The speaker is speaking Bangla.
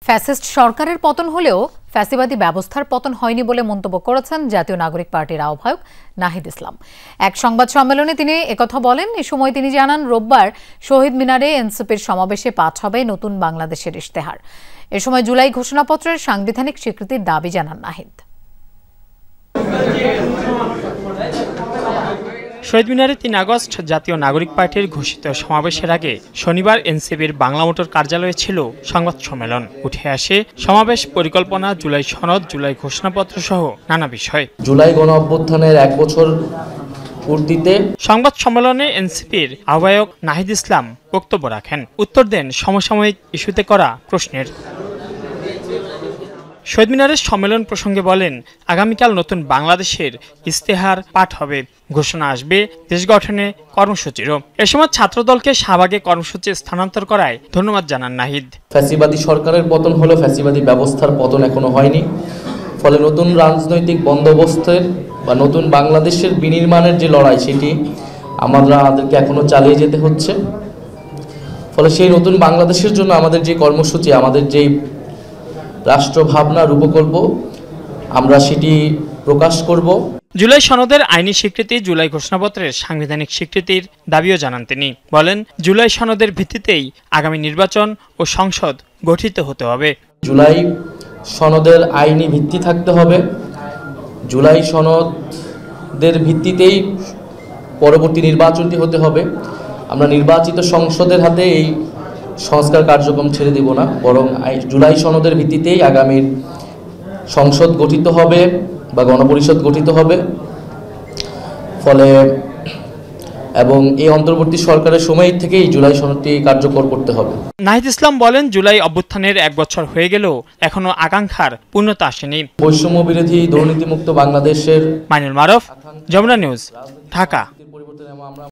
ফ্যাসিস্ট সরকারের পতন হলেও ফ্যাসিবাদী ব্যবস্থার পতন হয়নি বলে মন্তব্য করেছেন জাতীয় নাগরিক পার্টির আহ্বায়ক নাহিদ ইসলাম। এক সংবাদ সম্মেলনে তিনি একথা বলেন। এ সময় তিনি জানান, রোববার শহীদ মিনারে এনসিপির সমাবেশে পাঠ হবে নতুন বাংলাদেশের ইশতেহার। এ সময় জুলাই ঘোষণাপত্রের সাংবিধানিক স্বীকৃতির দাবি জানান নাহিদ। শহীদ মিনারে ৩ আগস্ট জাতীয় নাগরিক পার্টির ঘোষিত সমাবেশের আগে শনিবার এনসিপির বাংলা মোটর কার্যালয়ে ছিল সংবাদ সম্মেলন। উঠে আসে সমাবেশ পরিকল্পনা, জুলাই সনদ, জুলাই ঘোষণাপত্র সহ নানা বিষয়। জুলাই গণ অভ্যুত্থানের ১ বছর পূর্তিতে সংবাদ সম্মেলনে এনসিপির আহ্বায়ক নাহিদ ইসলাম বক্তব্য রাখেন। উত্তর দেন সমসাময়িক ইস্যুতে করা প্রশ্নের। শহীদ মিনারের সম্মেলন প্রসঙ্গে বলেন, আগামীকাল নতুন বাংলাদেশের ইশতেহার পাঠ হবে, ঘোষণা আসবে দেশ গঠনে কর্মসূচিরও। এ সময় ছাত্রদলকে শাহবাগে কর্মসূচি স্থানান্তর করায় ধন্যবাদ জানান নাহিদ। ফ্যাসিবাদী সরকারের পতন হলো, ফ্যাসিবাদী ব্যবস্থার পতন এখনো হয়নি। ফলে নতুন রাজনৈতিক বন্দোবস্তের বা নতুন বাংলাদেশের বিনির্মাণের যে লড়াই, সেটি আমাদেরকে এখনো চালিয়ে যেতে হচ্ছে। ফলে সেই নতুন বাংলাদেশের জন্য আমাদের যে কর্মসূচি, আমাদের যেই রাষ্ট্র ভাবনা রূপকল্প, আমরা সেটি প্রকাশ করব। জুলাই সনদের আইনি স্বীকৃতি, জুলাই ঘোষণাপত্রের সাংবিধানিক স্বীকৃতির দাবিও জানান তিনি। বলেন, জুলাই সনদের ভিত্তিতেই আগামী নির্বাচন ও সংসদ গঠিত হতে হবে। জুলাই সনদের আইনি ভিত্তি থাকতে হবে। জুলাই সনদের ভিত্তিতেই পরবর্তী নির্বাচনটি হতে হবে। আমরা নির্বাচিত সংসদের হাতে এই সংস্কার কার্যক্রম ছেড়ে দিব না, বরং জুলাই সনদের ভিত্তিতেই আগামীর সংসদ গঠিত হবে বা গণপরিষদ গঠিত হবে। ফলে এবং এই অন্তর্বর্তী সরকারের সময় থেকেই জুলাই সনদটি কার্যকর করতে হবে। নাহিদ ইসলাম বলেন, জুলাই অভ্যুত্থানের ১ বছর হয়ে গেলেও এখনো আকাঙ্ক্ষার পূর্ণতা আসেনি। বৈষম্য বিরোধী, দুর্নীতিমুক্ত বাংলাদেশের। মাইনুল মারুফ, যমুনা নিউজ, ঢাকা।